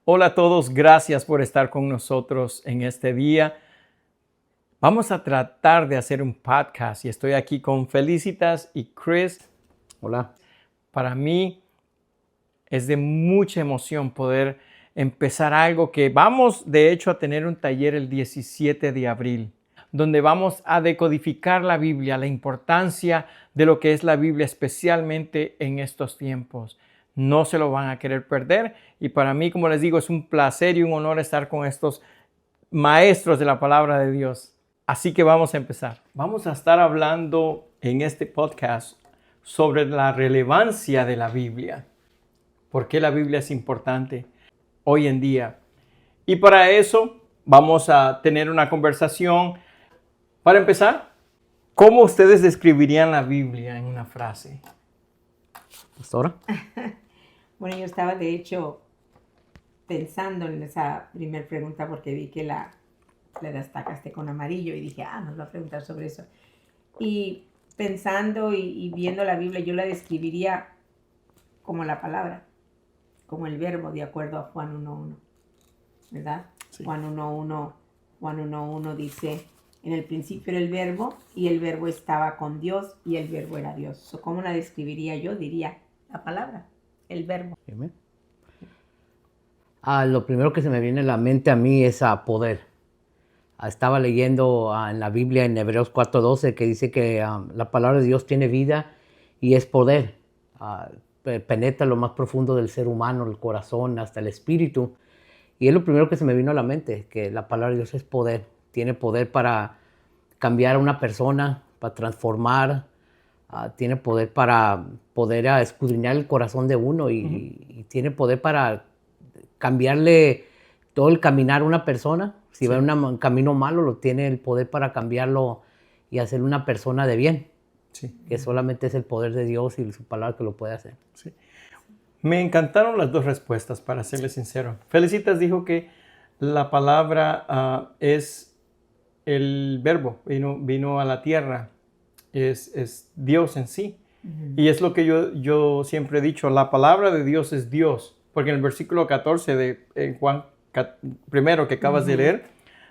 Hola a todos, gracias por estar con nosotros en este día. Vamos a tratar de hacer un podcast y estoy aquí con Felicitas y Chris. Hola. Para mí es de mucha emoción poder empezar algo que vamos de hecho a tener un taller el 17 de abril, donde vamos a decodificar la Biblia, la importancia de lo que es la Biblia, especialmente en estos tiempos. No se lo van a querer perder y para mí, como les digo, es un placer y un honor estar con estos maestros de la palabra de Dios. Así que vamos a empezar. Vamos a estar hablando en este podcast sobre la relevancia de la Biblia. ¿Por qué la Biblia es importante hoy en día? Y para eso vamos a tener una conversación. Para empezar, ¿cómo ustedes describirían la Biblia en una frase? Pastora. Bueno, yo estaba de hecho pensando en esa primera pregunta porque vi que la destacaste con amarillo y dije, nos va a preguntar sobre eso. Y pensando y viendo la Biblia, yo la describiría como la palabra, como el verbo, de acuerdo a Juan 1.1, ¿verdad? Sí. Juan 1.1 dice, en el principio era el verbo y el verbo estaba con Dios y el verbo era Dios. ¿Cómo la describiría yo? Diría la palabra, el verbo. Amén. Lo primero que se me viene a la mente a mí es poder. Estaba leyendo en la Biblia en Hebreos 4.12 que dice que la palabra de Dios tiene vida y es poder. Penetra lo más profundo del ser humano, el corazón, hasta el espíritu. Y es lo primero que se me vino a la mente, que la palabra de Dios es poder. Tiene poder para cambiar a una persona, para transformar. Tiene poder para poder escudriñar el corazón de uno y tiene poder para cambiarle todo el caminar a una persona. Si va en un camino malo, lo tiene el poder para cambiarlo y hacerle una persona de bien. Sí. Que solamente es el poder de Dios y su palabra que lo puede hacer. Sí. Me encantaron las dos respuestas, para serles sincero. Felicitas dijo que la palabra es el verbo, vino a la tierra, es Dios en sí. Uh-huh. Y es lo que yo siempre he dicho, la palabra de Dios es Dios, porque en el versículo 14 de Juan primero que acabas uh-huh. de leer,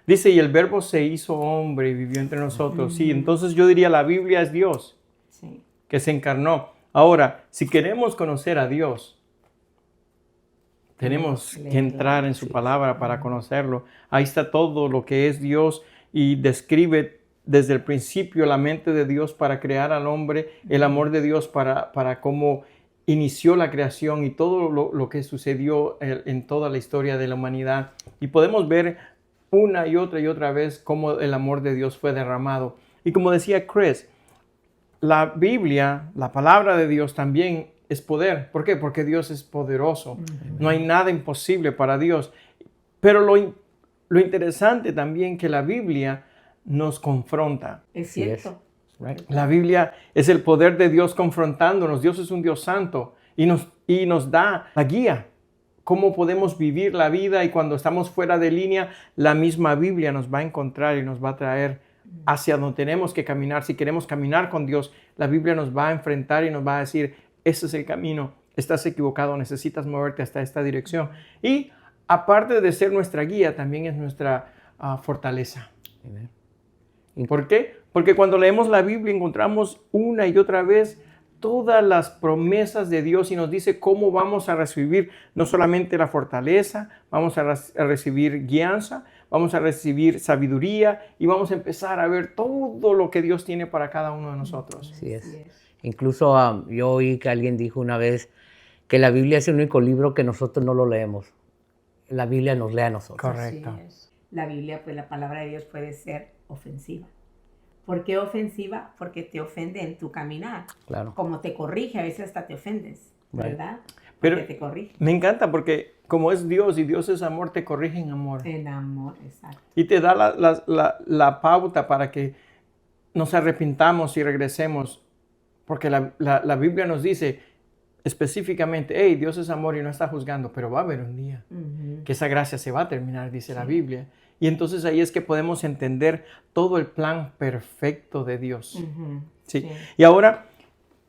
dice, y el verbo se hizo hombre y vivió entre nosotros. Uh-huh. Sí, entonces yo diría, la Biblia es Dios, sí, que se encarnó. Ahora, si queremos conocer a Dios, tenemos que entrar en su palabra para conocerlo. Ahí está todo lo que es Dios y describe desde el principio la mente de Dios para crear al hombre, el amor de Dios para cómo inició la creación y todo lo que sucedió en toda la historia de la humanidad. Y podemos ver una y otra vez cómo el amor de Dios fue derramado. Y como decía Chris, la Biblia, la palabra de Dios también es poder. ¿Por qué? Porque Dios es poderoso. Uh-huh. No hay nada imposible para Dios. Pero lo interesante también que la Biblia nos confronta. Es cierto. La Biblia es el poder de Dios confrontándonos. Dios es un Dios santo y nos da la guía. Cómo podemos vivir la vida y cuando estamos fuera de línea, la misma Biblia nos va a encontrar y nos va a traer hacia donde tenemos que caminar. Si queremos caminar con Dios, la Biblia nos va a enfrentar y nos va a decir, ese es el camino, estás equivocado, necesitas moverte hasta esta dirección. Y aparte de ser nuestra guía, también es nuestra fortaleza. ¿Por qué? Porque cuando leemos la Biblia encontramos una y otra vez todas las promesas de Dios y nos dice cómo vamos a recibir no solamente la fortaleza, vamos a recibir guianza, vamos a recibir sabiduría y vamos a empezar a ver todo lo que Dios tiene para cada uno de nosotros. Así es. Incluso yo oí que alguien dijo una vez que la Biblia es el único libro que nosotros no lo leemos. La Biblia nos lee a nosotros. Correcto. La Biblia, pues la palabra de Dios puede ser ofensiva. ¿Por qué ofensiva? Porque te ofende en tu caminar. Claro. Como te corrige, a veces hasta te ofendes, ¿verdad? Pero te corrige. Me encanta porque como es Dios y Dios es amor, te corrige en amor. En amor, exacto. Y te da la pauta para que nos arrepintamos y regresemos. Porque la Biblia nos dice específicamente, hey, Dios es amor y no está juzgando, pero va a haber un día que esa gracia se va a terminar, dice la Biblia. Y entonces ahí es que podemos entender todo el plan perfecto de Dios. ¿Sí? Y ahora,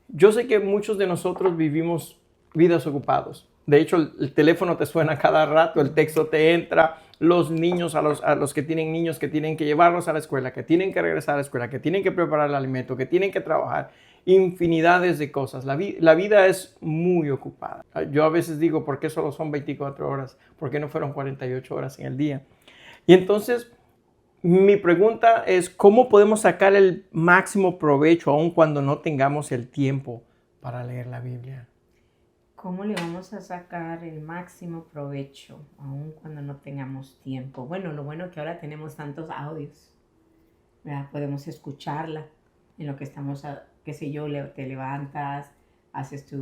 yo sé que muchos de nosotros vivimos vidas ocupados. De hecho, el teléfono te suena cada rato, el texto te entra, los niños, a los que tienen niños que tienen que llevarlos a la escuela, que tienen que regresar a la escuela, que tienen que preparar el alimento, que tienen que trabajar, infinidades de cosas. La vida es muy ocupada. Yo a veces digo, ¿por qué solo son 24 horas? ¿Por qué no fueron 48 horas en el día? Y entonces, mi pregunta es, ¿cómo podemos sacar el máximo provecho aun cuando no tengamos el tiempo para leer la Biblia? ¿Cómo le vamos a sacar el máximo provecho, aun cuando no tengamos tiempo? Bueno, lo bueno es que ahora tenemos tantos audios, ¿verdad? Podemos escucharla en lo que estamos, qué sé yo, te levantas, estás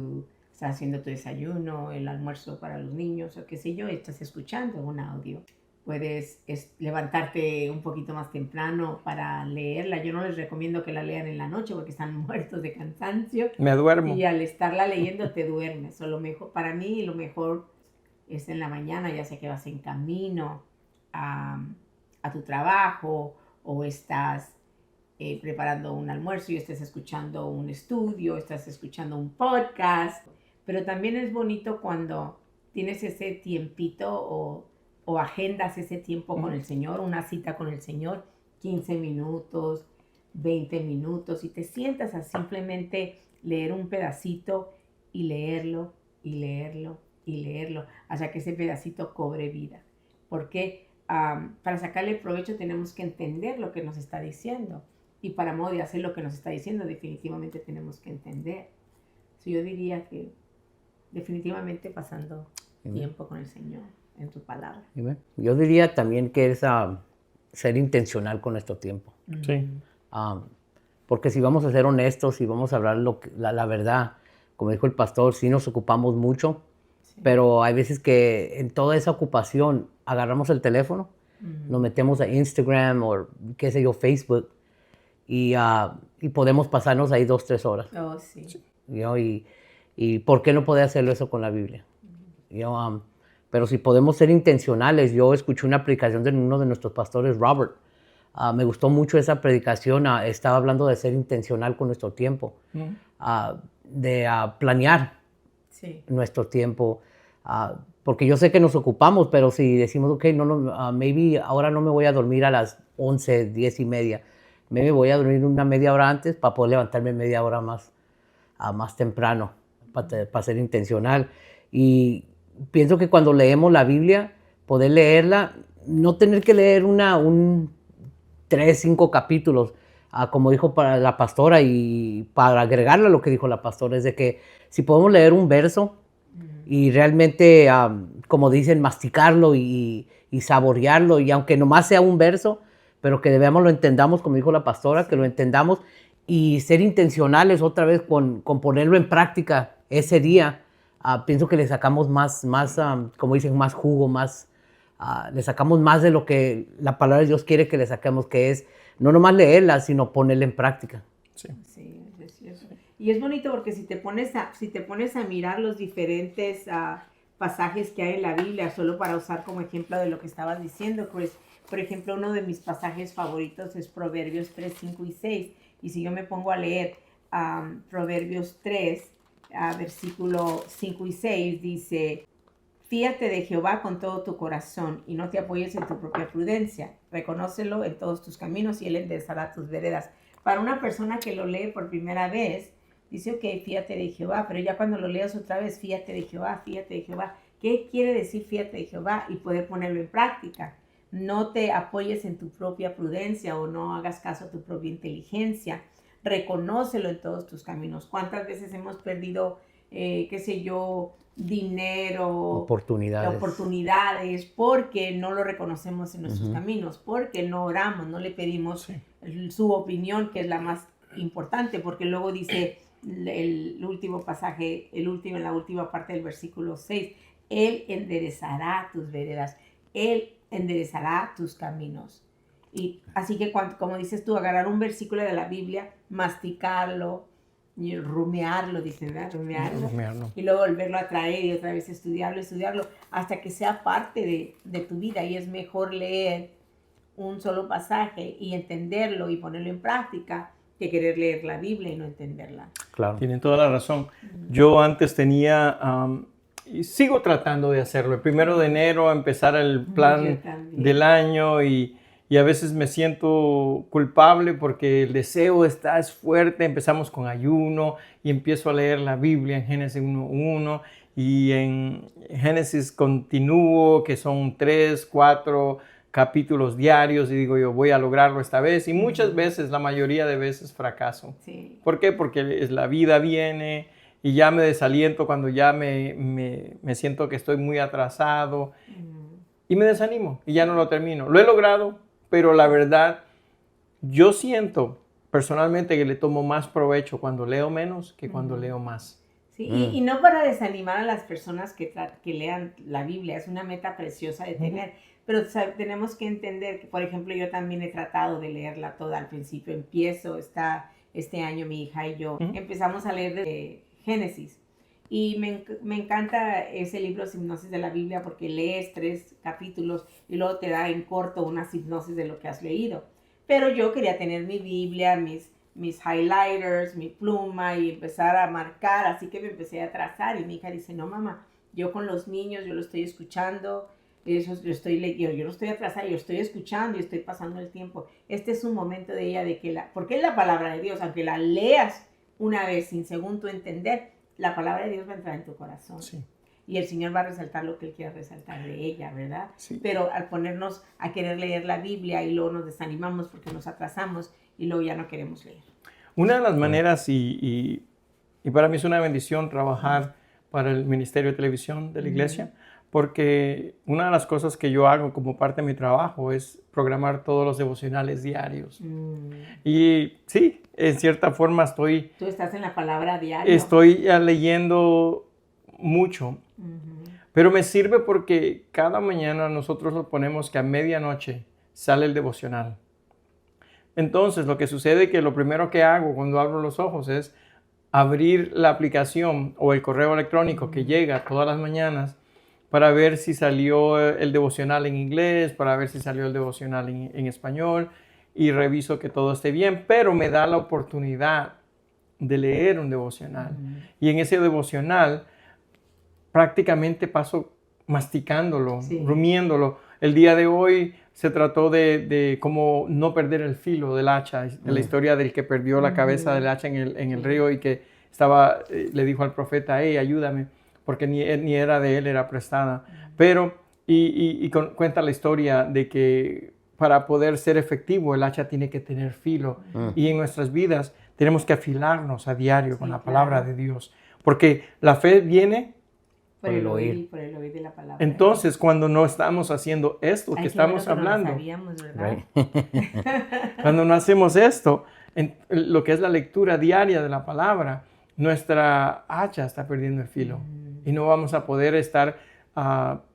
haciendo tu desayuno, el almuerzo para los niños, o qué sé yo, estás escuchando un audio. Puedes levantarte un poquito más temprano para leerla. Yo no les recomiendo que la lean en la noche porque están muertos de cansancio. Me duermo. Y al estarla leyendo te duermes. O lo mejor, para mí lo mejor es en la mañana, ya sea que vas en camino a tu trabajo o estás preparando un almuerzo y estás escuchando un estudio, estás escuchando un podcast. Pero también es bonito cuando tienes ese tiempito o agendas ese tiempo con el Señor, una cita con el Señor, 15 minutos, 20 minutos, y te sientas a simplemente leer un pedacito y leerlo, y leerlo, y leerlo, hasta que ese pedacito cobre vida. Porque para sacarle provecho tenemos que entender lo que nos está diciendo, y para modo de hacer lo que nos está diciendo, definitivamente tenemos que entender. Yo diría que definitivamente pasando tiempo con el Señor en tu palabra. Yo diría también que es ser intencional con nuestro tiempo. Sí. Porque si vamos a ser honestos y vamos a hablar la verdad, como dijo el pastor, sí nos ocupamos mucho, sí, pero hay veces que en toda esa ocupación agarramos el teléfono, nos metemos a Instagram o qué sé yo, Facebook, y podemos pasarnos ahí 2-3 horas. Oh, sí. Y ¿por qué no poder hacerlo eso con la Biblia? Pero si podemos ser intencionales, yo escuché una predicación de uno de nuestros pastores, Robert. Me gustó mucho esa predicación. Estaba hablando de ser intencional con nuestro tiempo, de planear nuestro tiempo. Porque yo sé que nos ocupamos, pero si decimos, ok, maybe ahora no me voy a dormir a las 11, 10 y media. Me voy a dormir una media hora antes para poder levantarme media hora más temprano, para ser intencional. Y pienso que cuando leemos la Biblia, poder leerla, no tener que leer 3, 5 capítulos, como dijo para la pastora, y para agregarle a lo que dijo la pastora, es de que si podemos leer un verso y realmente, como dicen, masticarlo y saborearlo, y aunque nomás sea un verso, pero que lo entendamos, como dijo la pastora, que lo entendamos, y ser intencionales otra vez con ponerlo en práctica ese día. Pienso que le sacamos más como dicen, más jugo, le sacamos más de lo que la palabra de Dios quiere que le saquemos, que es no nomás leerla, sino ponerla en práctica. Sí, es precioso. Y es bonito porque si te pones a mirar los diferentes pasajes que hay en la Biblia, solo para usar como ejemplo de lo que estabas diciendo, pues, por ejemplo, uno de mis pasajes favoritos es Proverbios 3, 5 y 6. Y si yo me pongo a leer Proverbios 3, versículo 5 y 6, dice: fíate de Jehová con todo tu corazón y no te apoyes en tu propia prudencia. Reconócelo en todos tus caminos y Él enderezará tus veredas. Para una persona que lo lee por primera vez, dice, ok, fíate de Jehová, pero ya cuando lo leas otra vez, fíate de Jehová, fíate de Jehová. ¿Qué quiere decir fíate de Jehová? Y poder ponerlo en práctica. No te apoyes en tu propia prudencia o no hagas caso a tu propia inteligencia. Reconócelo en todos tus caminos. ¿Cuántas veces hemos perdido, qué sé yo, dinero, oportunidades, porque no lo reconocemos en nuestros caminos, porque no oramos, no le pedimos su opinión, que es la más importante, porque luego dice el último pasaje, en la última parte del versículo 6, Él enderezará tus veredas, Él enderezará tus caminos. Y así que como dices tú, agarrar un versículo de la Biblia, masticarlo, y rumiarlo, dicen, ¿verdad? Rumiarlo. Y luego volverlo a traer y otra vez estudiarlo, hasta que sea parte de tu vida. Y es mejor leer un solo pasaje y entenderlo y ponerlo en práctica que querer leer la Biblia y no entenderla. Claro. Tienen toda la razón. Yo antes tenía y sigo tratando de hacerlo. El 1 de enero empezar el plan del año y a veces me siento culpable porque el deseo es fuerte. Empezamos con ayuno y empiezo a leer la Biblia en Génesis 1:1 y en Génesis continúo, que son 3, 4 capítulos diarios, y digo yo, voy a lograrlo esta vez. Y muchas veces, la mayoría de veces, fracaso. Sí. ¿Por qué? Porque la vida viene y ya me desaliento cuando ya me siento que estoy muy atrasado y me desanimo y ya no lo termino. Lo he logrado, pero la verdad, yo siento personalmente que le tomo más provecho cuando leo menos que cuando leo más. Sí, y no para desanimar a las personas que lean la Biblia, es una meta preciosa de tener, pero tenemos que entender que, por ejemplo, yo también he tratado de leerla toda al principio. Este año mi hija y yo empezamos a leer de Génesis. Y me encanta ese libro, Hipnosis de la Biblia, porque lees 3 capítulos y luego te da en corto una hipnosis de lo que has leído. Pero yo quería tener mi Biblia, mis highlighters, mi pluma y empezar a marcar, así que me empecé a trazar. Y mi hija dice, no mamá, yo con los niños, yo lo estoy escuchando, yo no estoy atrasada, yo estoy escuchando y estoy pasando el tiempo. Este es un momento de ella, porque es la palabra de Dios, aunque la leas una vez sin según tu entender, la palabra de Dios va a entrar en tu corazón. Sí. Y el Señor va a resaltar lo que Él quiera resaltar de ella, ¿verdad? Sí. Pero al ponernos a querer leer la Biblia y luego nos desanimamos porque nos atrasamos y luego ya no queremos leer. Una de las maneras, y para mí es una bendición trabajar para el Ministerio de Televisión de la Iglesia, porque una de las cosas que yo hago como parte de mi trabajo es programar todos los devocionales diarios. Y sí, en cierta forma Tú estás en la palabra diario. Estoy leyendo mucho, pero me sirve porque cada mañana nosotros lo ponemos que a medianoche sale el devocional. Entonces, lo que sucede es que lo primero que hago cuando abro los ojos es abrir la aplicación o el correo electrónico que llega todas las mañanas para ver si salió el devocional en inglés, para ver si salió el devocional en español, y reviso que todo esté bien, pero me da la oportunidad de leer un devocional. Y en ese devocional prácticamente paso masticándolo, rumiándolo. El día de hoy se trató de cómo no perder el filo del hacha, de la historia del que perdió la cabeza del hacha en el río y que le dijo al profeta, hey, ayúdame, porque ni era de él, era prestada. Pero, cuenta la historia de que para poder ser efectivo, el hacha tiene que tener filo. Y en nuestras vidas tenemos que afilarnos a diario con la palabra de Dios. Porque la fe viene por el oír de la palabra. Entonces, cuando no estamos haciendo esto que estamos hablando, no lo sabíamos, ¿verdad? Cuando no hacemos esto, lo que es la lectura diaria de la palabra, nuestra hacha está perdiendo el filo. Y no vamos a poder estar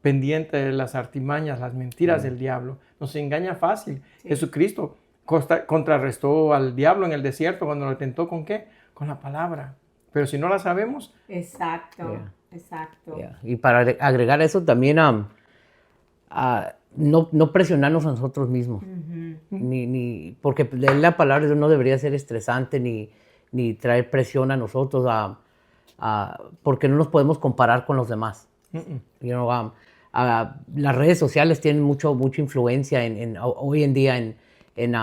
pendiente de las artimañas, las mentiras del diablo. Nos engaña fácil. Jesucristo contrarrestó al diablo en el desierto cuando lo tentó ¿con qué? Con la palabra. Pero si no la sabemos... Exacto. Y para agregar eso también, no presionarnos a nosotros mismos. Porque leer la palabra de Dios no debería ser estresante ni traer presión a nosotros, porque no nos podemos comparar con los demás. Las redes sociales tienen mucha influencia hoy en día en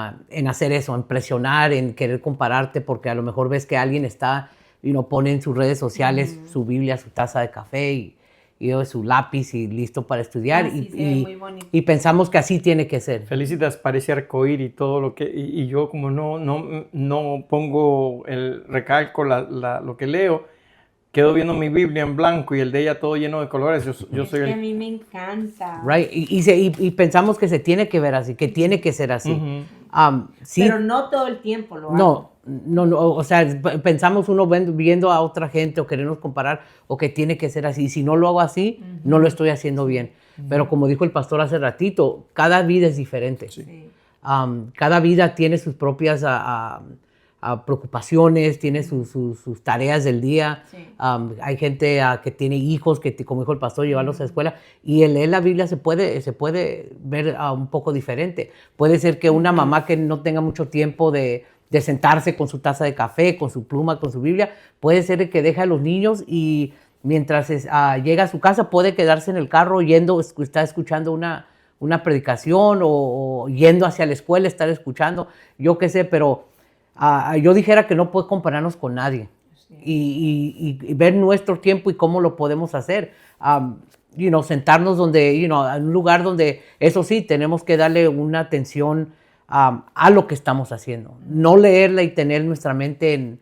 hacer eso, en presionar, en querer compararte, porque a lo mejor ves que alguien está, pone en sus redes sociales su Biblia, su taza de café y su lápiz y listo para estudiar. Y pensamos que así tiene que ser. Felicitas, parece arcoíris y todo lo que... Y yo como no pongo recalco lo que leo, quedo viendo mi Biblia en blanco y el de ella todo lleno de colores. Yo soy que a mí me encanta. Right. Y pensamos que se tiene que ver así, que tiene que ser así. Sí, pero no todo el tiempo lo hago. No, o sea, pensamos uno viendo a otra gente o queremos comparar o que tiene que ser así. Si no lo hago así, no lo estoy haciendo bien. Pero como dijo el pastor hace ratito, cada vida es diferente. Sí. Cada vida tiene sus propias preocupaciones, tiene sus tareas del día. Sí. Hay gente que tiene hijos, que como dijo el pastor, llevarlos a la escuela. Y el leer la Biblia se puede ver un poco diferente. Puede ser que una mamá que no tenga mucho tiempo de sentarse con su taza de café, con su pluma, con su Biblia, puede ser que deje a los niños y mientras llega a su casa puede quedarse en el carro está escuchando una predicación o yendo hacia la escuela, estar escuchando, yo qué sé, pero yo dijera que no puede compararnos con nadie. Sí. Y ver nuestro tiempo y cómo lo podemos hacer. Sentarnos en un lugar donde, eso sí, tenemos que darle una atención a lo que estamos haciendo. No leerla y tener nuestra mente en,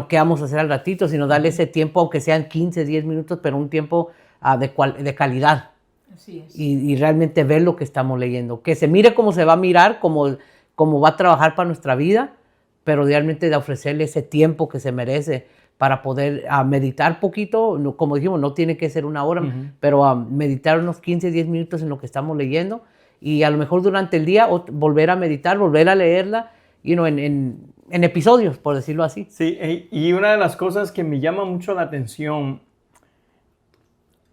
qué vamos a hacer al ratito, sino darle ese tiempo, aunque sean 15, 10 minutos, pero un tiempo de calidad. Así es. Y realmente ver lo que estamos leyendo. Que se mire como se va a mirar, como va a trabajar para nuestra vida, pero realmente de ofrecerle ese tiempo que se merece para poder meditar poquito. No, como dijimos, no tiene que ser una hora, pero meditar unos 15, 10 minutos en lo que estamos leyendo. Y a lo mejor durante el día volver a meditar, volver a leerla, en episodios, por decirlo así. Sí, y una de las cosas que me llama mucho la atención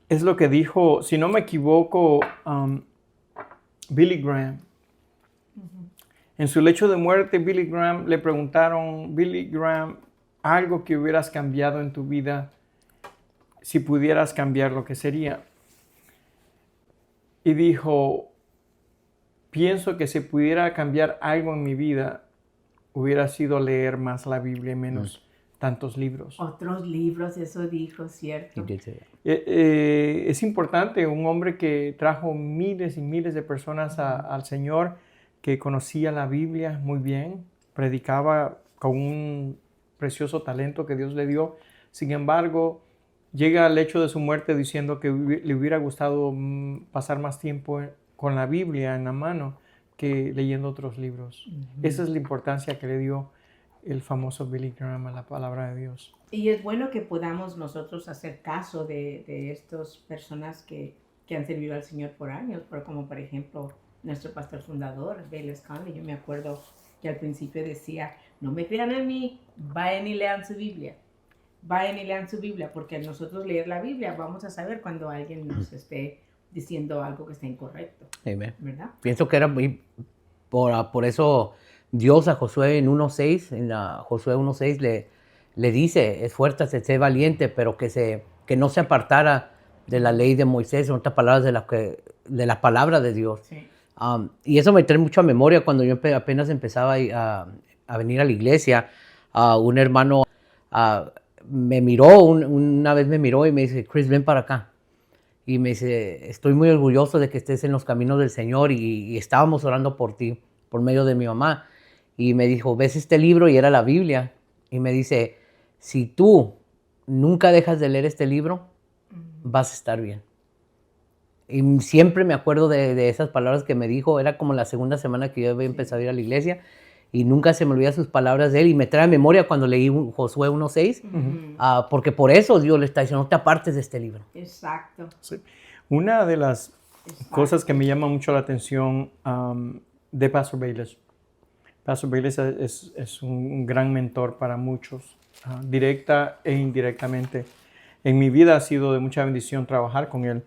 es lo que dijo, si no me equivoco, Billy Graham. En su lecho de muerte, Billy Graham le preguntaron, Billy Graham, algo que hubieras cambiado en tu vida, si pudieras cambiar, lo que sería. Y dijo, pienso que si pudiera cambiar algo en mi vida, hubiera sido leer más la Biblia y menos tantos libros. Otros libros, eso dijo, ¿cierto? Es importante, un hombre que trajo miles y miles de personas al Señor, que conocía la Biblia muy bien, predicaba con un precioso talento que Dios le dio. Sin embargo, llega al hecho de su muerte diciendo que le hubiera gustado pasar más tiempo con la Biblia en la mano que leyendo otros libros. Esa es la importancia que le dio el famoso Billy Graham a la palabra de Dios. Y es bueno que podamos nosotros hacer caso de estas personas que han servido al Señor por años, como por ejemplo nuestro pastor fundador, Bayless Conley. Yo me acuerdo que al principio decía, no me crean a mí, vayan y lean su Biblia. Vayan y lean su Biblia, porque al nosotros leer la Biblia vamos a saber cuando alguien nos esté diciendo algo que está incorrecto. Amen. ¿Verdad? Pienso que era muy, por eso Dios a Josué en 1.6, Josué 1.6 le dice, esfuérzate, sé valiente, pero que no se apartara de la ley de Moisés, en otras palabras, de la palabra de Dios. Sí. Y eso me trae mucho a memoria cuando yo apenas empezaba a venir a la iglesia. Un hermano me miró, una vez me miró y me dice, Chris, ven para acá. Y me dice, estoy muy orgulloso de que estés en los caminos del Señor y estábamos orando por ti, por medio de mi mamá. Y me dijo, ¿ves este libro? Y era la Biblia. Y me dice, si tú nunca dejas de leer este libro, vas a estar bien. Y siempre me acuerdo de esas palabras que me dijo. Era como la segunda semana que yo había empezado a ir a la iglesia. Y nunca se me olvidan sus palabras de él. Y me trae a memoria cuando leí Josué 1.6. Porque por eso Dios le está diciendo, no te apartes de este libro. Exacto. Sí. Una de las cosas que me llama mucho la atención de Pastor Bayless. Pastor Bayless es un gran mentor para muchos, directa e indirectamente. En mi vida ha sido de mucha bendición trabajar con él.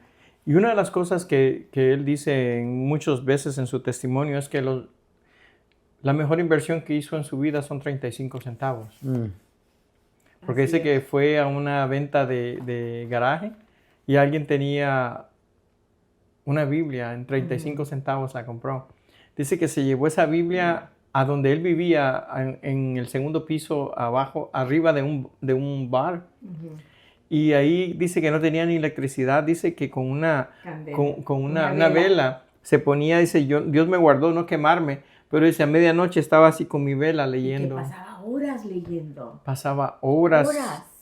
Y una de las cosas que él dice muchas veces en su testimonio es que la mejor inversión que hizo en su vida son 35 centavos. Porque dice que fue a una venta de garaje y alguien tenía una Biblia en 35 centavos, la compró. Dice que se llevó esa Biblia a donde él vivía, en el segundo piso abajo, arriba de un bar. Y ahí dice que no tenía ni electricidad. Dice que con una vela se ponía, dice, Dios me guardó no quemarme. Pero dice, a medianoche estaba así con mi vela leyendo. Y que pasaba horas leyendo. Pasaba horas.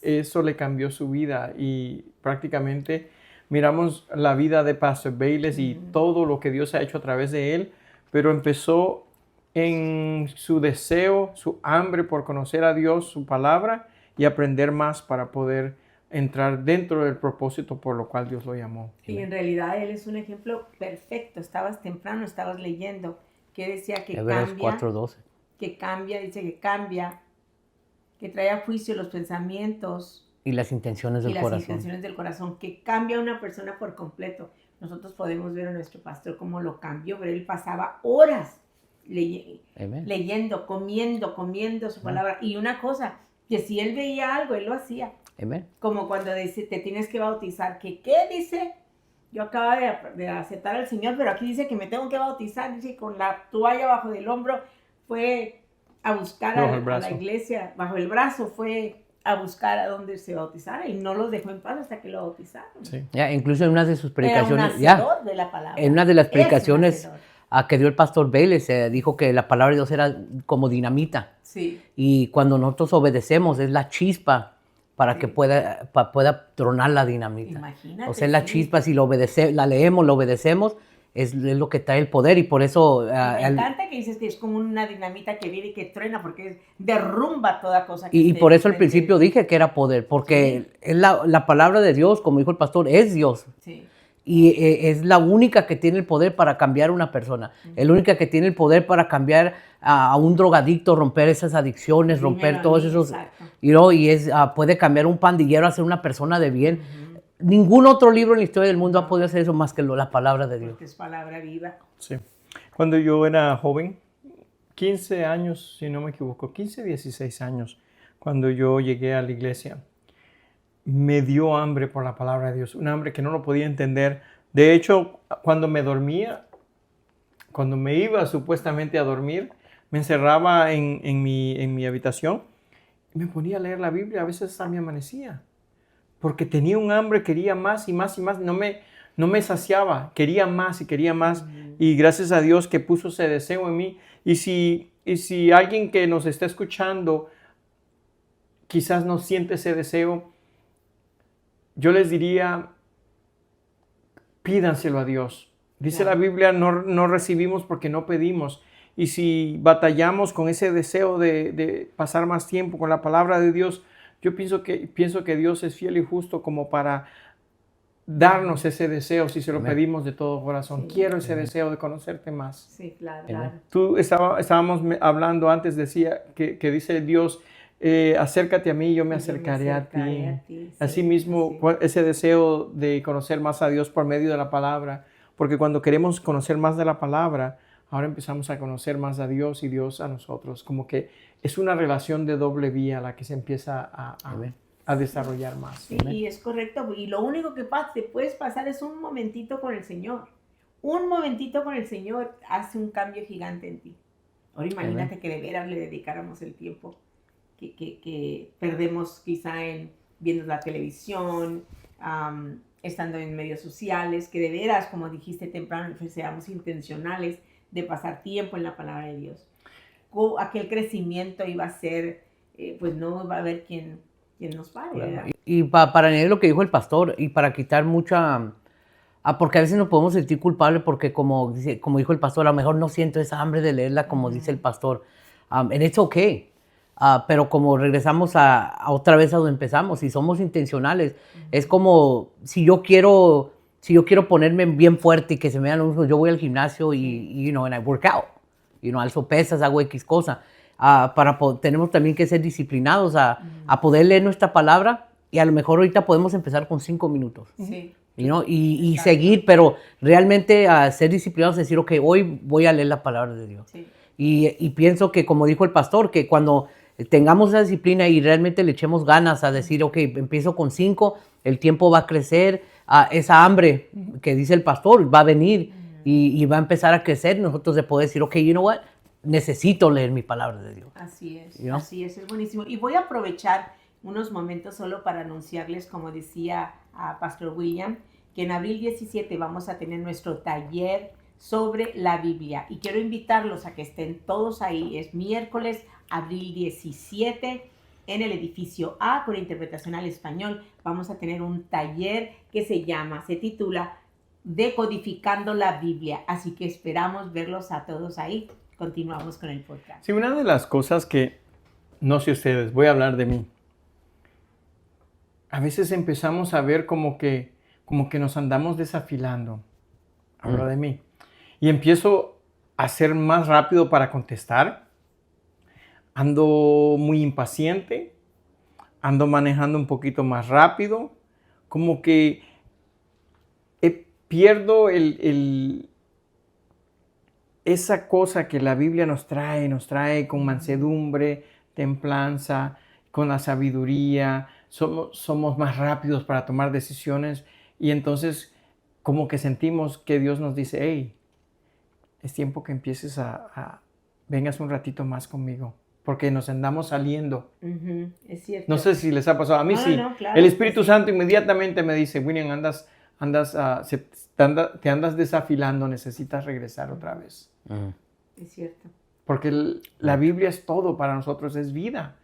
Eso le cambió su vida. Y prácticamente miramos la vida de Pastor Bayless y todo lo que Dios ha hecho a través de él. Pero empezó en su deseo, su hambre por conocer a Dios, su palabra, y aprender más para poder entrar dentro del propósito por lo cual Dios lo llamó. Y en realidad él es un ejemplo perfecto. Estabas temprano, estabas leyendo, que decía que Hebreos cambia, 4:12. que cambia, dice que cambia, que trae a juicio los pensamientos y las intenciones del corazón, que cambia a una persona por completo. Nosotros podemos ver a nuestro pastor cómo lo cambió, pero él pasaba horas leyendo, comiendo su palabra. Y una cosa, que si él veía algo, él lo hacía. Amén. Como cuando dice, te tienes que bautizar, que ¿qué dice? Yo acabo de aceptar al Señor, pero aquí dice que me tengo que bautizar, dice, con la toalla bajo del hombro, fue a buscar a la iglesia, bajo el brazo, fue a buscar a dónde se bautizara y no los dejó en paz hasta que lo bautizaron. Sí. Ya, incluso en una de sus predicaciones, Era un hacedor de la palabra. En una de las predicaciones que dio el pastor Vélez, dijo que la palabra de Dios era como dinamita. Sí. Y cuando nosotros obedecemos es la chispa para que pueda tronar la dinamita. Imagínate. O sea, es la chispa, si la leemos, lo obedecemos, es lo que trae el poder y por eso... me encanta que dices que es como una dinamita que viene y que truena porque derrumba toda cosa que y por eso al principio dije que era poder, porque es la palabra de Dios, como dijo el pastor, es Dios. Sí. Y es la única que tiene el poder para cambiar a una persona. Es la única que tiene el poder para cambiar a un drogadicto, romper esas adicciones, romper todos esos... y puede cambiar un pandillero a ser una persona de bien. Ningún otro libro en la historia del mundo ha podido hacer eso más que la palabra de Dios. Porque es palabra viva. Sí. Cuando yo era joven, 15 años, si no me equivoco, 15, 16 años, cuando yo llegué a la iglesia, me dio hambre por la palabra de Dios, un hambre que no lo podía entender. De hecho, cuando me dormía, cuando me iba supuestamente a dormir, me encerraba en mi habitación y me ponía a leer la Biblia, a veces hasta me amanecía, porque tenía un hambre, quería más y más y más, no me saciaba, quería más y quería más, y gracias a Dios que puso ese deseo en mí. Y si alguien que nos está escuchando quizás no siente ese deseo, yo les diría, pídanselo a Dios. Dice la Biblia, no recibimos porque no pedimos. Y si batallamos con ese deseo de pasar más tiempo con la palabra de Dios, yo pienso que Dios es fiel y justo como para darnos ese deseo si se lo pedimos de todo corazón. Sí. Quiero ese deseo de conocerte más. Sí, claro. Tú estábamos hablando antes, decía que dice Dios, acércate a mí, yo me acercaré a ti. Sí, asimismo, sí. Ese deseo de conocer más a Dios por medio de la palabra, porque cuando queremos conocer más de la palabra, ahora empezamos a conocer más a Dios y Dios a nosotros. Como que es una relación de doble vía la que se empieza a desarrollar más. Sí, y es correcto. Y lo único que te puedes pasar es un momentito con el Señor. Un momentito con el Señor hace un cambio gigante en ti. Ahora imagínate que de veras le dedicáramos el tiempo que perdemos quizá en viendo la televisión, estando en medios sociales, que de veras, como dijiste temprano, seamos intencionales de pasar tiempo en la palabra de Dios. Aquel crecimiento iba a ser, pues no va a haber quien nos pare. ¿Verdad? Y para añadir lo que dijo el pastor y para quitar mucha... porque a veces nos podemos sentir culpables porque como dijo el pastor, a lo mejor no siento esa hambre de leerla como dice el pastor. And it's okay. Pero como regresamos a otra vez a donde empezamos, si somos intencionales, es como si yo quiero ponerme bien fuerte y que se me vean los músculos, yo voy al gimnasio y and I work out, alzo pesas, hago X cosa. Tenemos también que ser disciplinados a poder leer nuestra palabra y a lo mejor ahorita podemos empezar con 5 minutos. Sí. Y seguir, pero realmente ser disciplinados, decir, ok, hoy voy a leer la palabra de Dios. Sí. Y pienso que, como dijo el pastor, que cuando tengamos esa disciplina y realmente le echemos ganas a decir, ok, empiezo con 5, el tiempo va a crecer, esa hambre que dice el pastor va a venir y va a empezar a crecer, nosotros de poder decir, ok, you know what, necesito leer mi palabra de Dios. Así es, así es buenísimo. Y voy a aprovechar unos momentos solo para anunciarles, como decía Pastor William, que en abril 17 vamos a tener nuestro taller sobre la Biblia. Y quiero invitarlos a que estén todos ahí. Es miércoles, abril 17, en el edificio A, con interpretación al español. Vamos a tener un taller que se titula Decodificando la Biblia. Así que esperamos verlos a todos ahí. Continuamos con el podcast. Sí, una de las cosas que, no sé ustedes, voy a hablar de mí. A veces empezamos a ver como que nos andamos desafilando. Hablo de mí. Y empiezo a ser más rápido para contestar. Ando muy impaciente. Ando manejando un poquito más rápido. Como que pierdo esa cosa que la Biblia nos trae con mansedumbre, templanza, con la sabiduría. somos más rápidos para tomar decisiones y entonces como que sentimos que Dios nos dice, hey, es tiempo que empieces vengas un ratito más conmigo, porque nos andamos saliendo. Es cierto. No sé si les ha pasado, a mí sí. No, claro, el Espíritu Santo inmediatamente me dice, William, te andas desafilando, necesitas regresar otra vez. Es cierto. Porque la Biblia es todo para nosotros, es vida.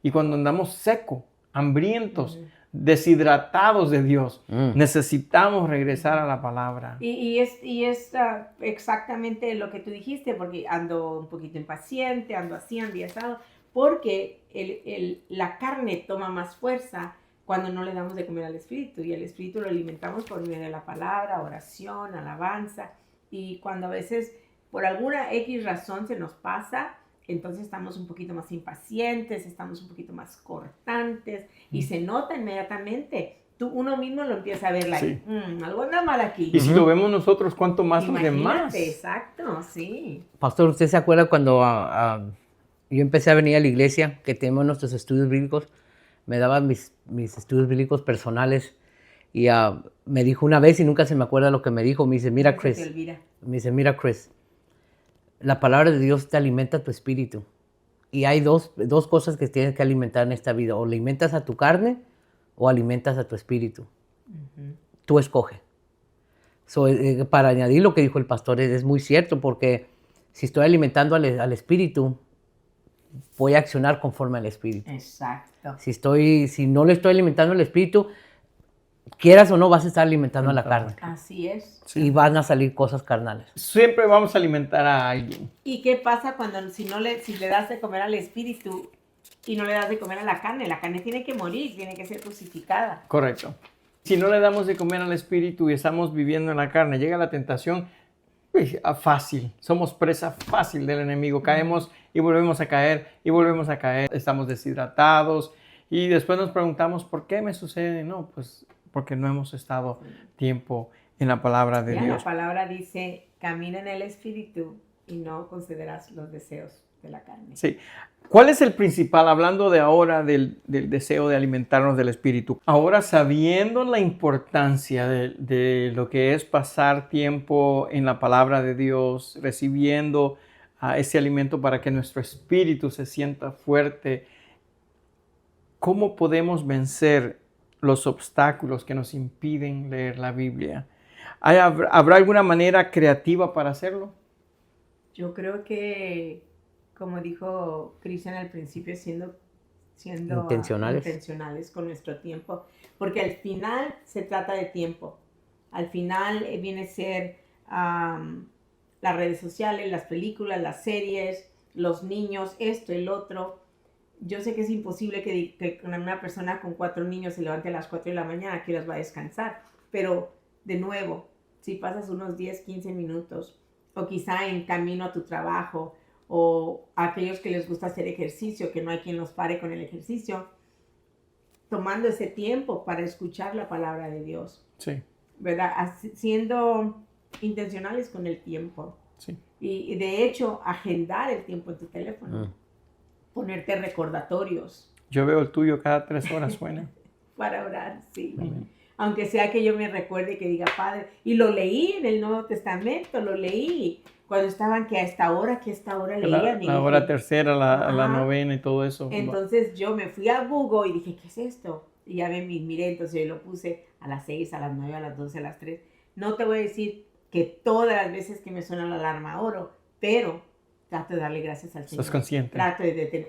Y cuando andamos seco, hambrientos, deshidratados de Dios, necesitamos regresar a la palabra. Y es exactamente lo que tú dijiste, porque ando un poquito impaciente, ando así, asado, porque la carne toma más fuerza cuando no le damos de comer al Espíritu, y el Espíritu lo alimentamos por medio de la palabra, oración, alabanza, y cuando a veces por alguna X razón se nos pasa, entonces estamos un poquito más impacientes, estamos un poquito más cortantes, y se nota inmediatamente. Uno mismo lo empieza a ver, algo anda mal aquí. Y si lo vemos nosotros, ¿cuánto más los demás? Exacto, sí. Pastor, ¿usted se acuerda cuando yo empecé a venir a la iglesia, que tenemos nuestros estudios bíblicos? Me daban mis estudios bíblicos personales y me dijo una vez, y nunca se me acuerda lo que me dijo, me dice, mira Chris, la palabra de Dios te alimenta tu espíritu. Y hay dos cosas que tienes que alimentar en esta vida. O alimentas a tu carne o alimentas a tu espíritu. Tú escoge. Para añadir lo que dijo el pastor, es muy cierto, porque si estoy alimentando al espíritu, voy a accionar conforme al espíritu. Exacto. Si no le estoy alimentando al espíritu, quieras o no, vas a estar alimentando a la carne. Así es. Sí. Y van a salir cosas carnales. Siempre vamos a alimentar a alguien. ¿Y qué pasa cuando si le das de comer al espíritu y no le das de comer a la carne? La carne tiene que morir, tiene que ser crucificada. Correcto. Si no le damos de comer al espíritu y estamos viviendo en la carne, llega la tentación fácil. Somos presa fácil del enemigo. Caemos y volvemos a caer y volvemos a caer. Estamos deshidratados y después nos preguntamos, ¿por qué me sucede? No, pues porque no hemos estado tiempo en la palabra de Dios. La palabra dice, camina en el espíritu y no consideras los deseos de la carne. Sí. ¿Cuál es el principal, hablando de ahora del deseo de alimentarnos del espíritu? Ahora, sabiendo la importancia de lo que es pasar tiempo en la palabra de Dios, recibiendo ese alimento para que nuestro espíritu se sienta fuerte, ¿cómo podemos vencer los obstáculos que nos impiden leer la Biblia? ¿Habrá alguna manera creativa para hacerlo? Yo creo que, como dijo Cristian al principio, siendo intencionales con nuestro tiempo, porque al final se trata de tiempo. Al final viene a ser las redes sociales, las películas, las series, los niños, esto, el otro. Yo sé que es imposible que una persona con 4 niños se levante a las 4 de la mañana, que las va a descansar, pero de nuevo, si pasas unos 10, 15 minutos, o quizá en camino a tu trabajo, o a aquellos que les gusta hacer ejercicio, que no hay quien los pare con el ejercicio, tomando ese tiempo para escuchar la palabra de Dios. Sí. ¿Verdad? Siendo intencionales con el tiempo. Sí. Y de hecho, agendar el tiempo en tu teléfono. Ponerte recordatorios. Yo veo el tuyo cada 3 horas suena. Para orar, sí. Amén. Aunque sea que yo me recuerde que diga Padre. Y lo leí en el Nuevo Testamento, lo leí cuando estaban que a esta hora leían. La hora tercera, la novena y todo eso. Entonces yo me fui a Google y dije, ¿qué es esto? Y ya miré, entonces yo lo puse a las 6, a las 9, a las 12, a las 3. No te voy a decir que todas las veces que me suena la alarma oro, pero trato de darle gracias al Señor. ¿Estás consciente?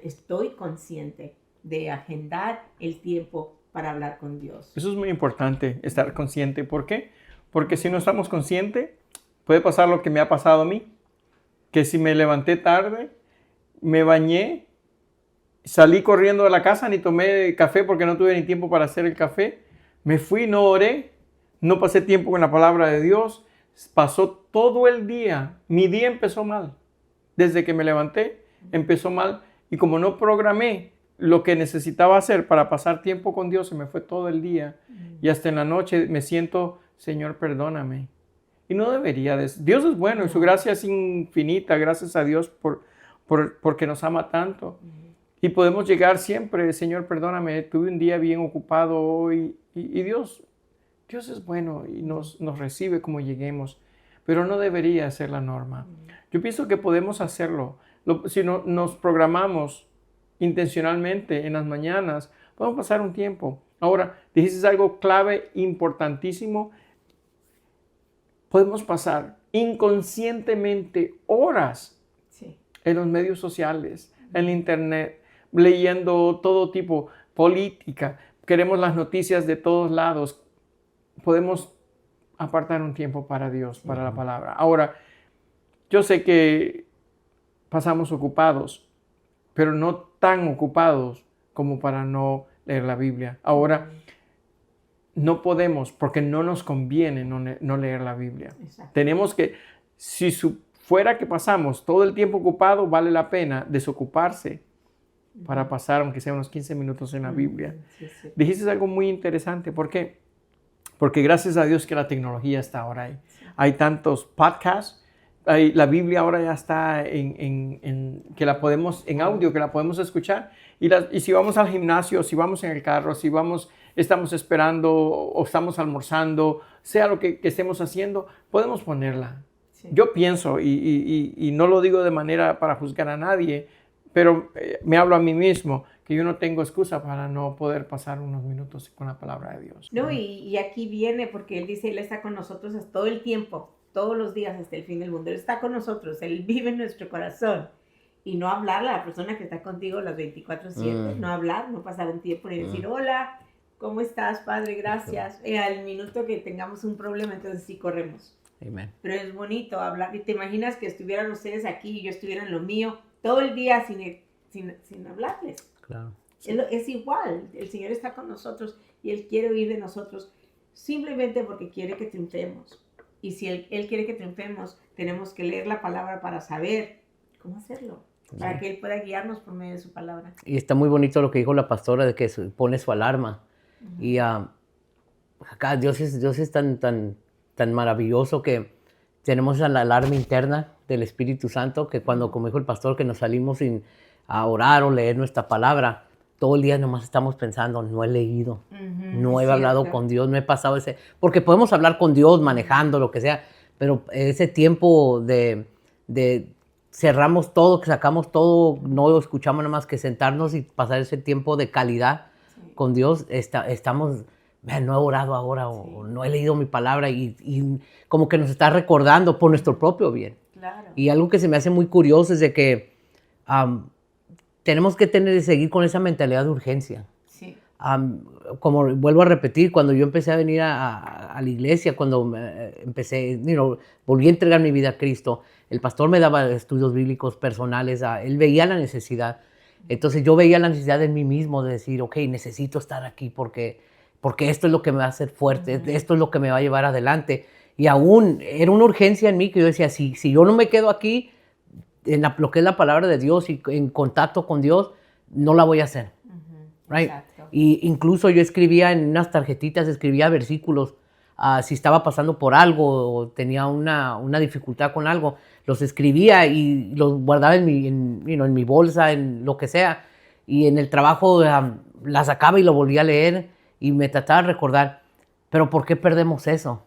Estoy consciente de agendar el tiempo para hablar con Dios. Eso es muy importante, estar consciente. ¿Por qué? Porque si no estamos conscientes, puede pasar lo que me ha pasado a mí, que si me levanté tarde, me bañé, salí corriendo de la casa, ni tomé café porque no tuve ni tiempo para hacer el café, me fui, no oré, no pasé tiempo con la palabra de Dios, pasó todo el día, mi día empezó mal. Desde que me levanté, empezó mal. Y como no programé lo que necesitaba hacer para pasar tiempo con Dios, se me fue todo el día. Y hasta en la noche me siento, Señor, perdóname. Y no debería de... Dios es bueno y su gracia es infinita. Gracias a Dios porque nos ama tanto. Y podemos llegar siempre, Señor, perdóname, tuve un día bien ocupado hoy. Y Dios es bueno y nos recibe como lleguemos, pero no debería ser la norma. Yo pienso que podemos hacerlo. Si nos programamos intencionalmente en las mañanas, podemos pasar un tiempo. Ahora, dijiste algo clave, importantísimo. Podemos pasar inconscientemente horas en los medios sociales, en el internet, leyendo todo tipo, política. Queremos las noticias de todos lados. Podemos apartar un tiempo para Dios, para la palabra. Ahora, yo sé que pasamos ocupados, pero no tan ocupados como para no leer la Biblia. Ahora, no podemos, porque no nos conviene no leer la Biblia. Exacto. Tenemos que, si fuera que pasamos todo el tiempo ocupado, vale la pena desocuparse para pasar, aunque sea unos 15 minutos en la Biblia. Sí. Dijiste algo muy interesante. ¿Por qué? Porque gracias a Dios que la tecnología está ahora ahí. Sí. Hay tantos podcasts. La Biblia ahora ya está que la podemos en audio, que la podemos escuchar. Y si vamos al gimnasio, si vamos en el carro, si estamos esperando o estamos almorzando, sea lo que estemos haciendo, podemos ponerla. Sí. Yo pienso, y no lo digo de manera para juzgar a nadie, pero me hablo a mí mismo, que yo no tengo excusa para no poder pasar unos minutos con la palabra de Dios. No, y aquí viene porque Él dice, Él está con nosotros todo el tiempo, todos los días hasta el fin del mundo. Él está con nosotros, Él vive en nuestro corazón. Y no hablarle a la persona que está contigo las 24/7, no hablar, no pasar un tiempo ni decir, hola, ¿cómo estás, Padre? Gracias. Al minuto que tengamos un problema, entonces sí corremos. Amen. Pero es bonito hablar. Y te imaginas que estuvieran ustedes aquí y yo estuviera en lo mío todo el día sin hablarles. Claro. Es igual, el Señor está con nosotros y Él quiere oír de nosotros simplemente porque quiere que triunfemos. Y si Él quiere que triunfemos, tenemos que leer la palabra para saber cómo hacerlo, para que Él pueda guiarnos por medio de su palabra. Y está muy bonito lo que dijo la pastora de que pone su alarma. Uh-huh. Y acá Dios es tan maravilloso que tenemos la alarma interna del Espíritu Santo, que cuando, como dijo el pastor, que nos salimos a orar o leer nuestra palabra, todo el día nomás estamos pensando, no he leído, no he hablado con Dios, no he pasado porque podemos hablar con Dios manejando, lo que sea, pero ese tiempo de cerramos todo, que sacamos todo, no escuchamos nada más que sentarnos y pasar ese tiempo de calidad con Dios, estamos, no he orado ahora o no he leído mi palabra y como que nos está recordando por nuestro propio bien. Claro. Y algo que se me hace muy curioso es de que tenemos que seguir con esa mentalidad de urgencia. Sí. Como vuelvo a repetir, cuando yo empecé a venir a la iglesia, cuando empecé, volví a entregar mi vida a Cristo, el pastor me daba estudios bíblicos personales, él veía la necesidad. Entonces yo veía la necesidad de mí mismo de decir, ok, necesito estar aquí porque esto es lo que me va a hacer fuerte, esto es lo que me va a llevar adelante. Y aún era una urgencia en mí que yo decía, si yo no me quedo aquí, en lo que es la palabra de Dios y en contacto con Dios, no la voy a hacer. Right? Exacto. Y incluso yo escribía en unas tarjetitas, escribía versículos, si estaba pasando por algo o tenía una dificultad con algo, los escribía y los guardaba en mi bolsa, en lo que sea. Y en el trabajo la sacaba y lo volvía a leer y me trataba de recordar, pero ¿por qué perdemos eso?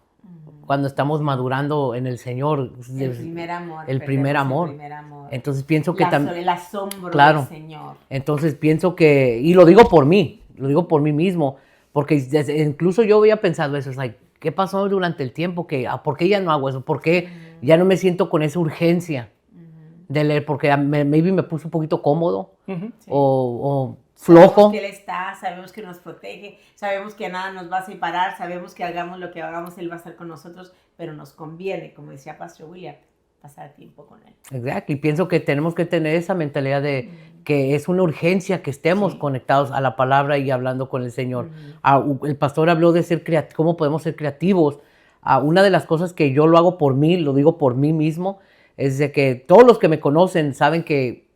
Cuando estamos madurando en el Señor. El primer amor. El primer amor. Entonces pienso que también... El asombro claro, del Señor. Entonces pienso que... Y lo digo por mí mismo, porque incluso yo había pensado eso, ¿qué pasó durante el tiempo? ¿Por qué ya no hago eso? ¿Por qué ya no me siento con esa urgencia de leer? Porque maybe me puse un poquito cómodo o flojo. Sabemos que Él está, sabemos que nos protege, sabemos que nada nos va a separar, sabemos que hagamos lo que hagamos, Él va a estar con nosotros, pero nos conviene, como decía Pastor William, pasar tiempo con Él. Exacto, y pienso que tenemos que tener esa mentalidad de que es una urgencia que estemos conectados a la palabra y hablando con el Señor. El pastor habló de cómo podemos ser creativos. Una de las cosas que yo lo hago por mí, lo digo por mí mismo, es de que todos los que me conocen saben que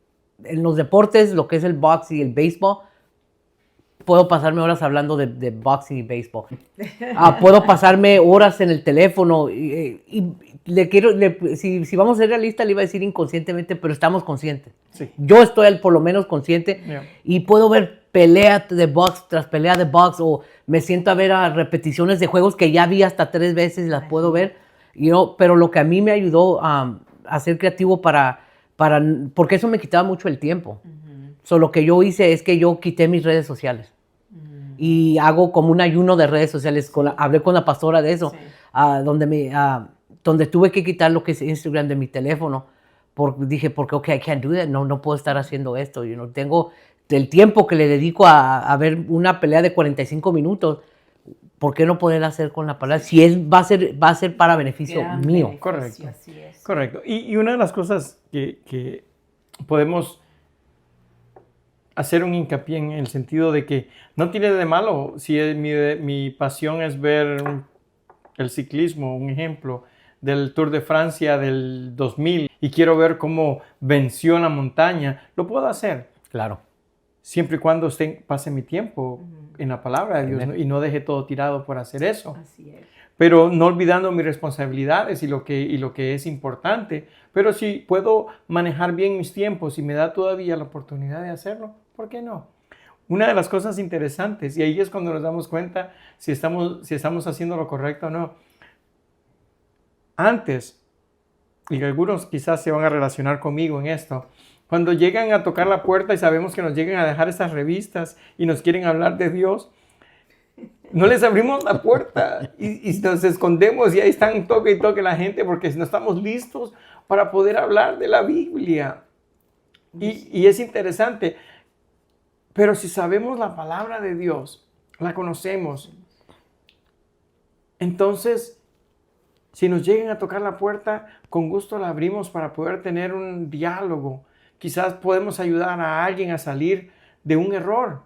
en los deportes, lo que es el boxing y el béisbol, puedo pasarme horas hablando de boxing y béisbol. Puedo pasarme horas en el teléfono y si vamos a ser realistas, le iba a decir inconscientemente, pero estamos conscientes. Sí. Yo estoy por lo menos consciente y puedo ver pelea de box tras pelea de box, o me siento a ver a repeticiones de juegos que ya vi hasta 3 veces y las puedo ver. Pero lo que a mí me ayudó a ser creativo porque eso me quitaba mucho el tiempo. Lo que yo hice es que yo quité mis redes sociales. Y hago como un ayuno de redes sociales. Hablé con la pastora de eso, donde tuve que quitar lo que es Instagram de mi teléfono. Dije, porque I can't do that. No puedo estar haciendo esto. Tengo el tiempo que le dedico a ver una pelea de 45 minutos. ¿Por qué no poder hacer con la palabra? Si va a ser para beneficio mío. Correcto. Así es. Correcto. Y una de las cosas que podemos hacer un hincapié en el sentido de que no tiene de malo si mi pasión es ver el ciclismo, un ejemplo del Tour de Francia del 2000 y quiero ver cómo venció la montaña, lo puedo hacer. Claro. Siempre y cuando pase mi tiempo en la palabra de Dios, ¿no? Y no deje todo tirado por hacer eso. Así es. Pero no olvidando mis responsabilidades y lo que es importante. Pero si puedo manejar bien mis tiempos y me da todavía la oportunidad de hacerlo, ¿por qué no? Una de las cosas interesantes, y ahí es cuando nos damos cuenta si estamos haciendo lo correcto o no. Antes, y algunos quizás se van a relacionar conmigo en esto, cuando llegan a tocar la puerta y sabemos que nos llegan a dejar esas revistas y nos quieren hablar de Dios, no les abrimos la puerta y nos escondemos y ahí están toque y toque la gente porque no estamos listos para poder hablar de la Biblia. Y es interesante, pero si sabemos la palabra de Dios, la conocemos, entonces si nos llegan a tocar la puerta, con gusto la abrimos para poder tener un diálogo. Quizás podemos ayudar a alguien a salir de un error,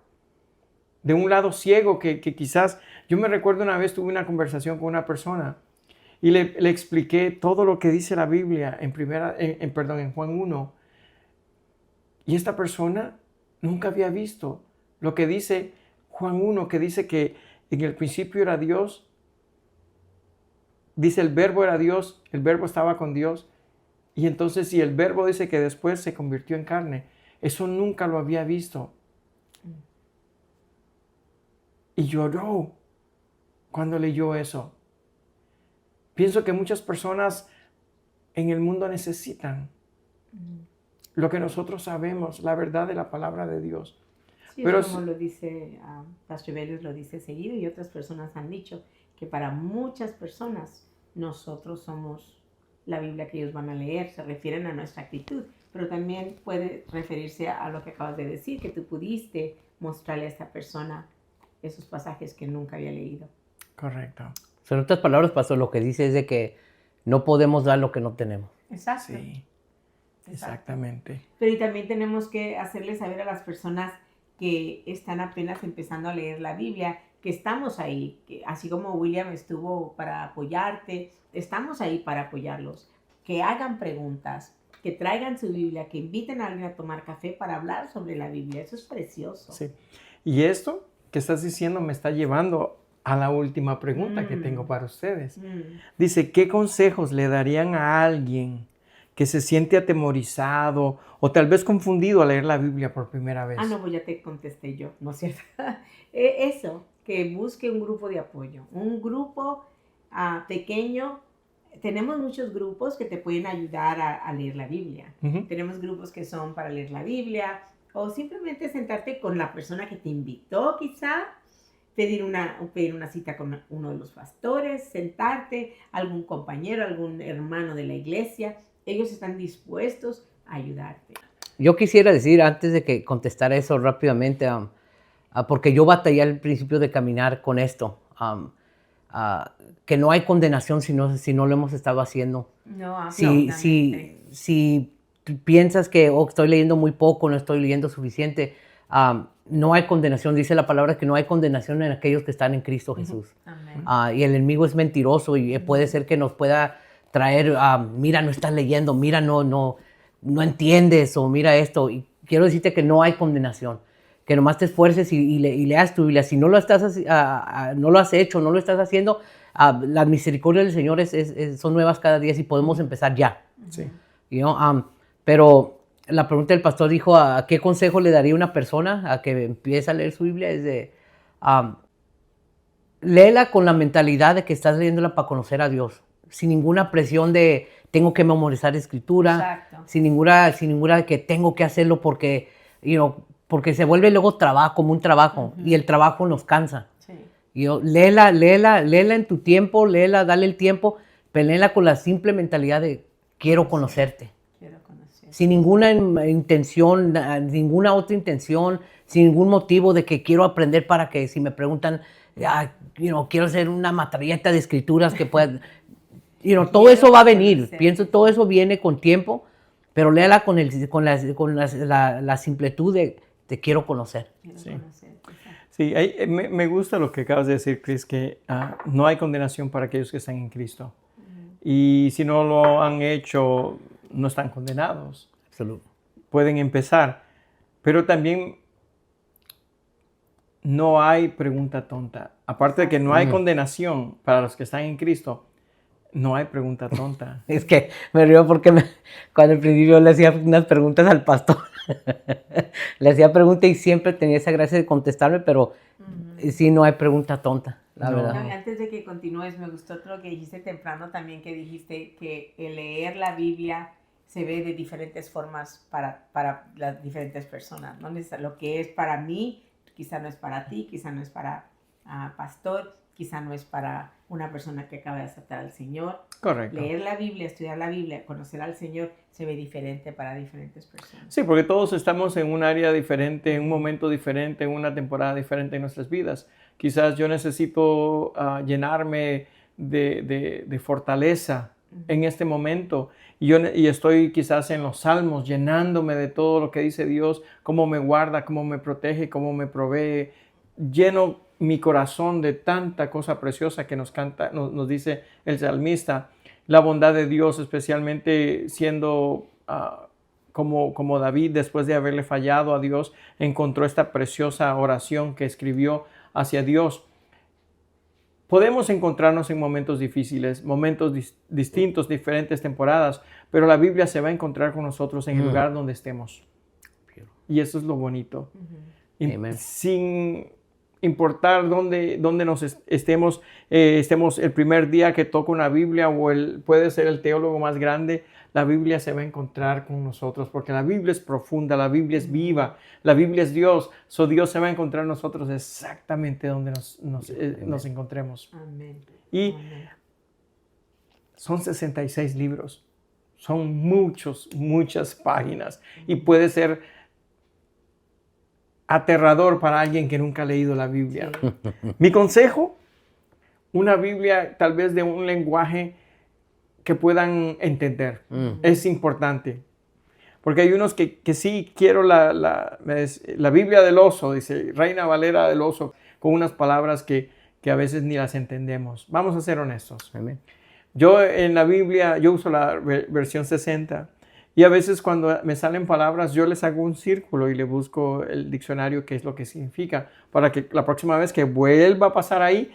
de un lado ciego que quizás... Yo me recuerdo una vez tuve una conversación con una persona y le expliqué todo lo que dice la Biblia en Juan 1. Y esta persona nunca había visto lo que dice Juan 1, que dice que en el principio era Dios. Dice el verbo era Dios, el verbo estaba con Dios. Y entonces si el verbo dice que después se convirtió en carne, eso nunca lo había visto. Y lloró cuando leyó eso. Pienso que muchas personas en el mundo necesitan lo que nosotros sabemos, la verdad de la palabra de Dios. Sí, pero como lo dice Pastor Vélez, lo dice seguido, y otras personas han dicho que para muchas personas nosotros somos la Biblia que ellos van a leer. Se refieren a nuestra actitud, pero también puede referirse a lo que acabas de decir, que tú pudiste mostrarle a esta persona esos pasajes que nunca había leído. Correcto. En otras palabras, Pastor, lo que dice es de que no podemos dar lo que no tenemos. Exacto. Sí, exactamente. Pero y también tenemos que hacerle saber a las personas que están apenas empezando a leer la Biblia, que estamos ahí, que así como William estuvo para apoyarte, estamos ahí para apoyarlos, que hagan preguntas, que traigan su Biblia, que inviten a alguien a tomar café para hablar sobre la Biblia. Eso es precioso. Sí. Y esto que estás diciendo me está llevando a la última pregunta que tengo para ustedes. Dice, ¿qué consejos le darían a alguien que se siente atemorizado o tal vez confundido al leer la Biblia por primera vez? No, pues ya te contesté yo, ¿no es cierto? Eso, que busque un grupo de apoyo, un grupo pequeño. Tenemos muchos grupos que te pueden ayudar a leer la Biblia. Tenemos grupos que son para leer la Biblia o simplemente sentarte con la persona que te invitó quizá, pedir una cita con uno de los pastores, sentarte, algún compañero, algún hermano de la iglesia. Ellos están dispuestos a ayudarte. Yo quisiera decir, antes de que contestara eso rápidamente, porque yo batallé al principio de caminar con esto, que no hay condenación si no lo hemos estado haciendo. No, si piensas que estoy leyendo muy poco, no estoy leyendo suficiente, no hay condenación. Dice la palabra que no hay condenación en aquellos que están en Cristo Jesús. Y el enemigo es mentiroso y puede ser que nos pueda traer, mira, no estás leyendo, mira, no entiendes, o mira esto. Y quiero decirte que no hay condenación, que nomás te esfuerces y leas tu Biblia. Si no lo has hecho, no lo estás haciendo, las misericordias del Señor son nuevas cada día y podemos empezar ya. Sí. You know, pero la pregunta del pastor dijo, ¿a qué consejo le daría una persona a que empiece a leer su Biblia? Es de, léela con la mentalidad de que estás leyéndola para conocer a Dios, sin ninguna presión de tengo que memorizar escritura, Exacto. sin ninguna de que tengo que hacerlo porque, porque se vuelve luego como un trabajo, y el trabajo nos cansa. Sí. Léela en tu tiempo, dale el tiempo, pero léela con la simple mentalidad de quiero conocerte. Quiero conocer. Sin ninguna intención, ninguna otra intención, sin ningún motivo de que quiero aprender para que si me preguntan, quiero hacer una matralleta de escrituras que pueda, todo eso va a venir. Pienso, todo eso viene con tiempo, pero léala con la simpletud de te quiero conocer. Sí. Sí, me gusta lo que acabas de decir, Chris, que no hay condenación para aquellos que están en Cristo. Y si no lo han hecho, no están condenados. Absoluto. Pueden empezar. Pero también no hay pregunta tonta. Aparte de que no hay condenación para los que están en Cristo, no hay pregunta tonta. Es que me río porque cuando al principio le hacía unas preguntas al pastor. Le hacía preguntas y siempre tenía esa gracia de contestarme, pero sí, no hay pregunta tonta, la verdad. No, y antes de que continúes, me gustó otro que dijiste temprano también, que dijiste que el leer la Biblia se ve de diferentes formas para las diferentes personas, ¿no? Lo que es para mí, quizá no es para ti, quizá no es para pastor, quizá no es para una persona que acaba de aceptar al Señor. Correcto. Leer la Biblia, estudiar la Biblia, conocer al Señor, se ve diferente para diferentes personas. Sí, porque todos estamos en un área diferente, en un momento diferente, en una temporada diferente en nuestras vidas. Quizás yo necesito llenarme de fortaleza en este momento. Y estoy quizás en los salmos llenándome de todo lo que dice Dios, cómo me guarda, cómo me protege, cómo me provee. Lleno mi corazón de tanta cosa preciosa que nos dice el salmista. La bondad de Dios, especialmente siendo como David, después de haberle fallado a Dios, encontró esta preciosa oración que escribió hacia Dios. Podemos encontrarnos en momentos difíciles, momentos distintos, diferentes temporadas, pero la Biblia se va a encontrar con nosotros en el lugar donde estemos. Y eso es lo bonito. Sin importar dónde nos estemos el primer día que toco una Biblia o puede ser el teólogo más grande, la Biblia se va a encontrar con nosotros porque la Biblia es profunda, la Biblia es viva, la Biblia es Dios. Dios se va a encontrar nosotros exactamente donde nos encontremos. Amén. Y son 66 libros, son muchas páginas y puede ser aterrador para alguien que nunca ha leído la Biblia. Sí. Mi consejo, una Biblia tal vez de un lenguaje que puedan entender. Es importante. Porque hay unos que sí quiero la Biblia del oso, dice Reina Valera del oso, con unas palabras que a veces ni las entendemos. Vamos a ser honestos. Amén. Yo en la Biblia, yo uso la versión 60. Y a veces cuando me salen palabras, yo les hago un círculo y le busco el diccionario qué es lo que significa, para que la próxima vez que vuelva a pasar ahí,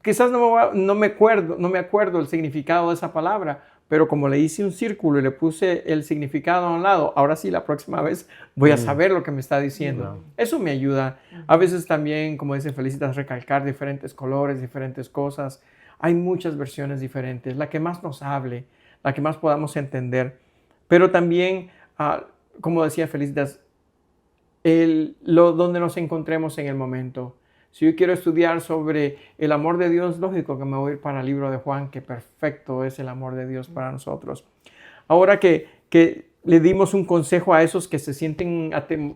quizás no me acuerdo el significado de esa palabra, pero como le hice un círculo y le puse el significado a un lado, ahora sí la próxima vez voy a saber lo que me está diciendo. Eso me ayuda. A veces también, como dice Felicitas, recalcar diferentes colores, diferentes cosas. Hay muchas versiones diferentes, la que más nos hable, la que más podamos entender. Pero también, como decía Felicitas, donde nos encontremos en el momento. Si yo quiero estudiar sobre el amor de Dios, lógico que me voy a ir para el libro de Juan, que perfecto es el amor de Dios para nosotros. Ahora que le dimos un consejo a esos que se sienten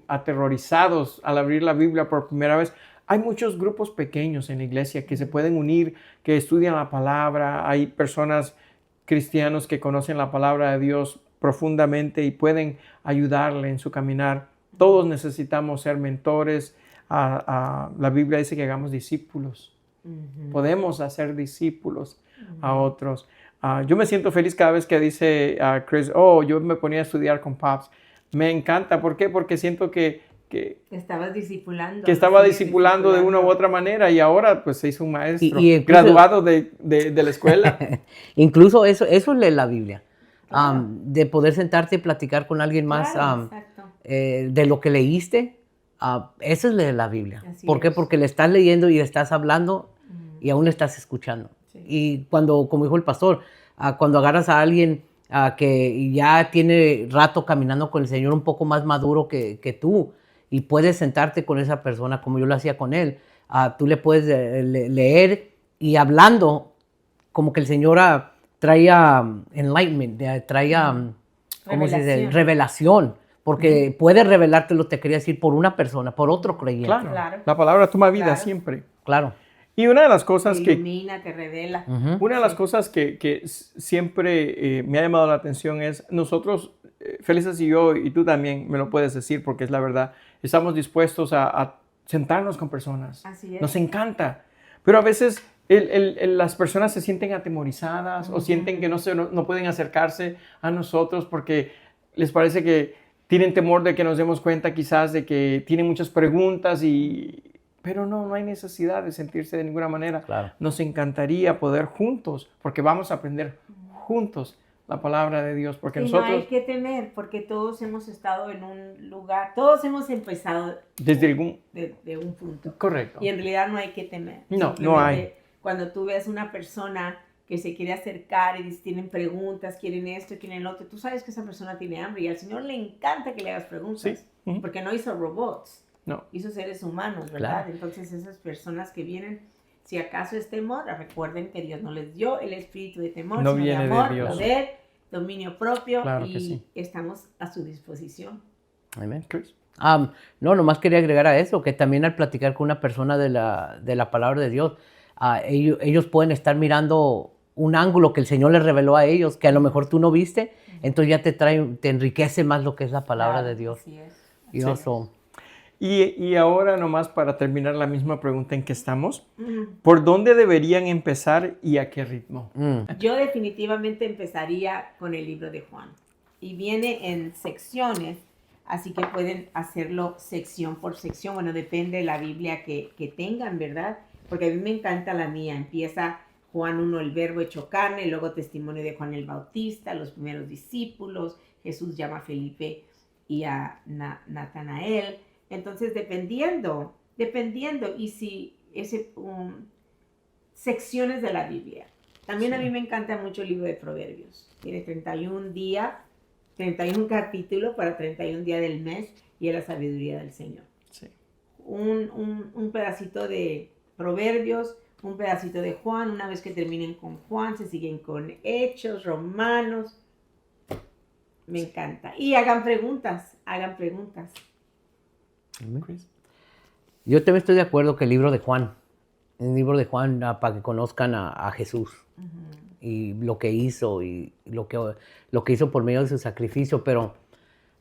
aterrorizados al abrir la Biblia por primera vez, hay muchos grupos pequeños en la iglesia que se pueden unir, que estudian la palabra. Hay personas cristianos que conocen la palabra de Dios profundamente y pueden ayudarle en su caminar. Todos necesitamos ser mentores. La Biblia dice que hagamos discípulos. Podemos hacer discípulos a otros. Yo me siento feliz cada vez que dice Chris, yo me ponía a estudiar con Pops. Me encanta. ¿Por qué? Porque siento que Estabas discipulando. que estaba sigues discipulando de una u otra manera y ahora pues se hizo un maestro, Y incluso- graduado de la escuela. Incluso eso es leer la Biblia. Claro. De poder sentarte y platicar con alguien más Claro, exacto. de lo que leíste, eso es leer la Biblia. Así ¿Por qué? es. Porque le estás leyendo y le estás hablando y aún le estás escuchando. Sí. Y cuando, como dijo el pastor, cuando agarras a alguien que ya tiene rato caminando con el Señor un poco más maduro que tú y puedes sentarte con esa persona como yo lo hacía con él, tú le puedes leer y hablando como que el Señor traía enlightenment, traía ¿cómo se dice? Revelación, porque puede revelártelo, te quería decir, por una persona, por otro creyente. Claro, Claro. la palabra toma vida Claro. siempre. Claro. Y una de las cosas Te que ilumina, te revela. Una de las cosas que siempre me ha llamado la atención es nosotros, Felices y yo, y tú también me lo puedes decir porque es la verdad, estamos dispuestos a sentarnos con personas. Así es. Nos encanta. Pero a veces las personas se sienten atemorizadas o sienten que no pueden acercarse a nosotros porque les parece que tienen temor de que nos demos cuenta quizás de que tienen muchas preguntas pero no hay necesidad de sentirse de ninguna manera. Claro. Nos encantaría poder juntos, porque vamos a aprender juntos la palabra de Dios, porque Y nosotros no hay que temer, porque todos hemos estado en un lugar, todos hemos empezado desde algún... de un punto. Correcto. Y en realidad no hay que temer. No Simplemente hay. Cuando tú ves una persona que se quiere acercar y tienen preguntas, quieren esto, quieren lo otro, tú sabes que esa persona tiene hambre y al Señor le encanta que le hagas preguntas, Sí. Ujú. porque no hizo robots. No. Hizo seres humanos, ¿verdad? Claro. Entonces esas personas que vienen, si acaso es temor, recuerden que Dios no les dio el espíritu de temor, No sino viene de de amor, Dios. poder, dominio propio, Claro y que sí. estamos a su disposición. Amén. Chris. No, nomás quería agregar a eso, que también al platicar con una persona de la palabra de Dios, ellos pueden estar mirando un ángulo que el Señor les reveló a ellos, que a lo mejor tú no viste, entonces ya te enriquece más lo que es la palabra Claro, de Dios. Así es. Y eso, Y ahora nomás para terminar la misma pregunta en que estamos, Ujú. ¿por dónde deberían empezar y a qué ritmo? Yo definitivamente empezaría con el libro de Juan. Y viene en secciones, así que pueden hacerlo sección por sección. Bueno, depende de la Biblia que tengan, ¿verdad? Porque a mí me encanta la mía. Empieza Juan 1, el verbo hecho carne, luego testimonio de Juan el Bautista, los primeros discípulos, Jesús llama a Felipe y a Natanael. Entonces, dependiendo, y si secciones de la Biblia. También a mí me encanta mucho el libro de Proverbios. Tiene 31 capítulos para 31 días del mes y es la sabiduría del Señor. Sí. Un pedacito de Proverbios, un pedacito de Juan. Una vez que terminen con Juan, se siguen con Hechos, Romanos. Me encanta. Y hagan preguntas. Chris. yo también estoy de acuerdo que el libro de Juan, para que conozcan a Jesús y lo que hizo y lo que hizo por medio de su sacrificio, pero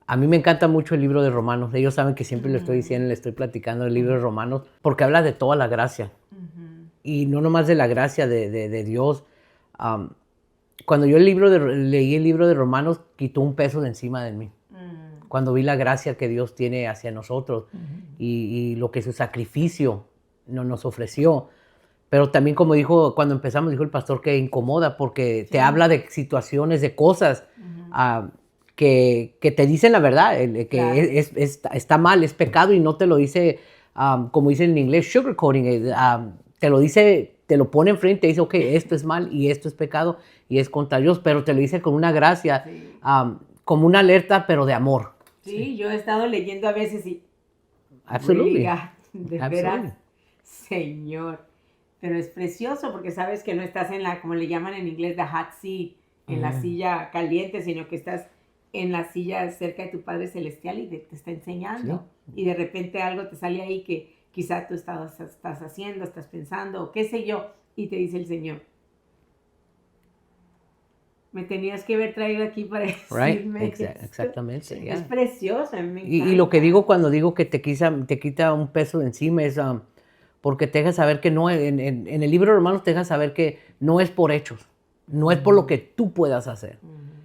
a mí me encanta mucho el libro de Romanos. Ellos saben que siempre le estoy diciendo, le estoy platicando el libro de Romanos, porque habla de toda la gracia. Y no nomás de la gracia de Dios. Cuando yo leí el libro de Romanos, quitó un peso de encima de mí. Cuando vi la gracia que Dios tiene hacia nosotros y lo que su sacrificio nos ofreció. Pero también, como cuando empezamos, dijo el pastor, que incomoda porque te habla de situaciones, de cosas que te dicen la verdad, que Claro. está mal, es pecado, y no te lo dice, como dicen en inglés, sugarcoating. Te lo pone enfrente y te dice, ok, esto es mal y esto es pecado y es contra Dios, pero te lo dice con una gracia, Sí. como una alerta, pero de amor. Sí, yo he estado leyendo a veces y... Absolutely. Really, God, de Absolutely. veras, Señor. Pero es precioso porque sabes que no estás en como le llaman en inglés, the hot seat, en la silla caliente, sino que estás en la silla cerca de tu Padre Celestial y te está enseñando. Y de repente algo te sale ahí que quizá tú estás haciendo, estás pensando, o qué sé yo, y te dice el Señor, me tenías que haber traído aquí para decirme esto. Exactamente. Es precioso, a mí me encanta. Y lo que digo cuando digo que te quita un peso de encima es porque te deja saber que no, en el libro de Romanos te deja saber que no es por hechos, no es por lo que tú puedas hacer,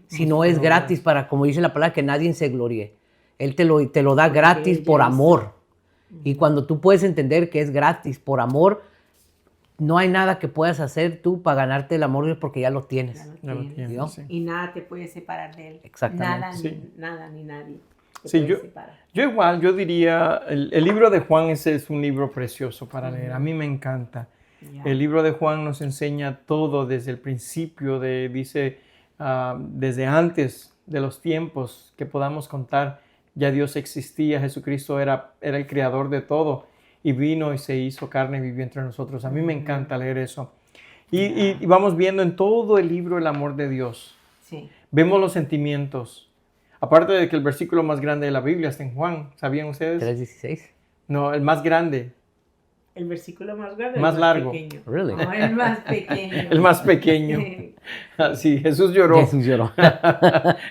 sino es gratis para, como dice la palabra, que nadie se gloríe. Él te lo da gratis Él por ya hizo. amor. Y cuando tú puedes entender que es gratis por amor, no hay nada que puedas hacer tú para ganarte el amor de Dios porque ya lo tienes. Ya lo Ya lo tienes. tienes, ¿no? sí. Y nada te puede separar de él. Exactamente. Nada, Sí. nada ni nadie te Sí, puede separar. yo igual, yo diría, el libro de Juan es un libro precioso para leer. A mí me encanta. Ya. El libro de Juan nos enseña todo desde el principio, dice, desde antes de los tiempos que podamos contar, ya Dios existía, Jesucristo era el creador de todo y vino y se hizo carne y vivió entre nosotros. A mí me encanta leer eso. Y vamos viendo en todo el libro el amor de Dios. Sí. Vemos los sentimientos. Aparte de que el versículo más grande de la Biblia está en Juan, ¿sabían ustedes? 3:16. No, el más grande. El versículo más grande. Más el largo. Pequeño. Really? No, el más pequeño. El más pequeño. Sí, Jesús lloró. Jesús lloró.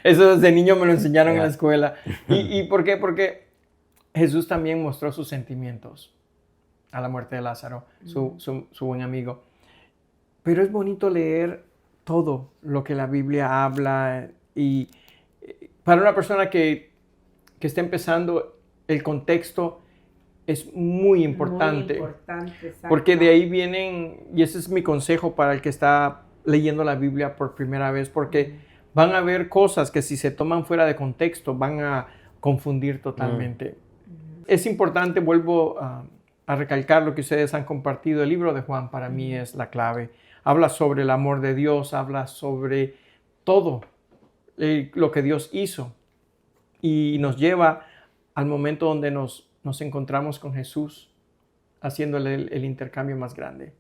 Eso desde niño me lo enseñaron en la Yeah. escuela. ¿Y por qué? Porque Jesús también mostró sus sentimientos a la muerte de Lázaro, su buen amigo. Pero es bonito leer todo lo que la Biblia habla. Y para una persona que está empezando, el contexto es muy importante. Muy importante, exacto. Porque de ahí vienen, y ese es mi consejo para el que está leyendo la Biblia por primera vez, porque van a haber cosas que si se toman fuera de contexto van a confundir totalmente. Es importante, vuelvo a recalcar lo que ustedes han compartido. El libro de Juan para mí es la clave. Habla sobre el amor de Dios, habla sobre todo lo que Dios hizo y nos lleva al momento donde nos encontramos con Jesús, haciéndole el intercambio más grande.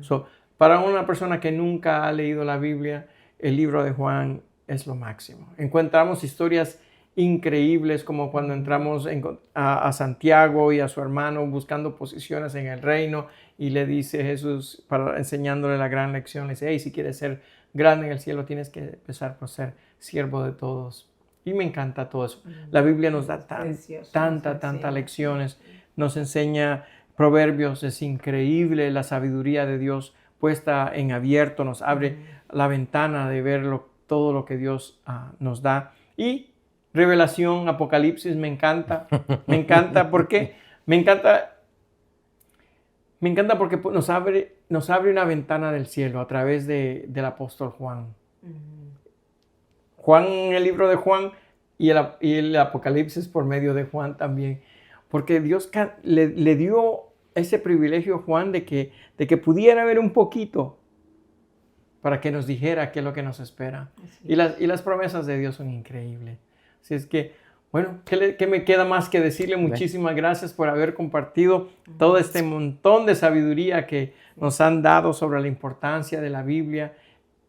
So, para una persona que nunca ha leído la Biblia, el libro de Juan es lo máximo. Encontramos historias increíbles como cuando entramos a Santiago y a su hermano buscando posiciones en el reino y le dice Jesús, enseñándole la gran lección, le dice, hey, si quieres ser grande en el cielo tienes que empezar por ser siervo de todos. Y me encanta todo eso. La Biblia nos da tantas lecciones, nos enseña Proverbios, es increíble la sabiduría de Dios puesta en abierto, nos abre la ventana de ver todo lo que Dios nos da. Y Revelación, Apocalipsis, me encanta porque porque nos abre una ventana del cielo a través del apóstol Juan. Juan, el libro de Juan y el Apocalipsis por medio de Juan también. Porque Dios le dio ese privilegio a Juan de que pudiera ver un poquito para que nos dijera qué es lo que nos espera. Y las promesas de Dios son increíbles. Así es que, bueno, ¿qué me queda más que decirle? Muchísimas gracias por haber compartido todo este montón de sabiduría que nos han dado sobre la importancia de la Biblia,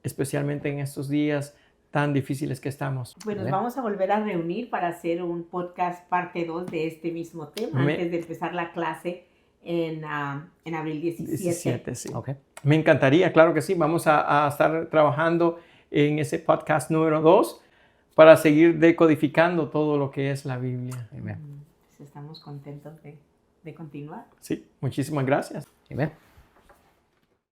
especialmente en estos días tan difíciles que estamos. Pues nos vamos a volver a reunir para hacer un podcast parte 2 de este mismo tema antes de empezar la clase en abril 17. Sí. Okay. Me encantaría, claro que sí. Vamos a estar trabajando en ese podcast número 2 para seguir decodificando todo lo que es la Biblia. Amen. Pues estamos contentos de continuar. Sí, muchísimas gracias. Amen.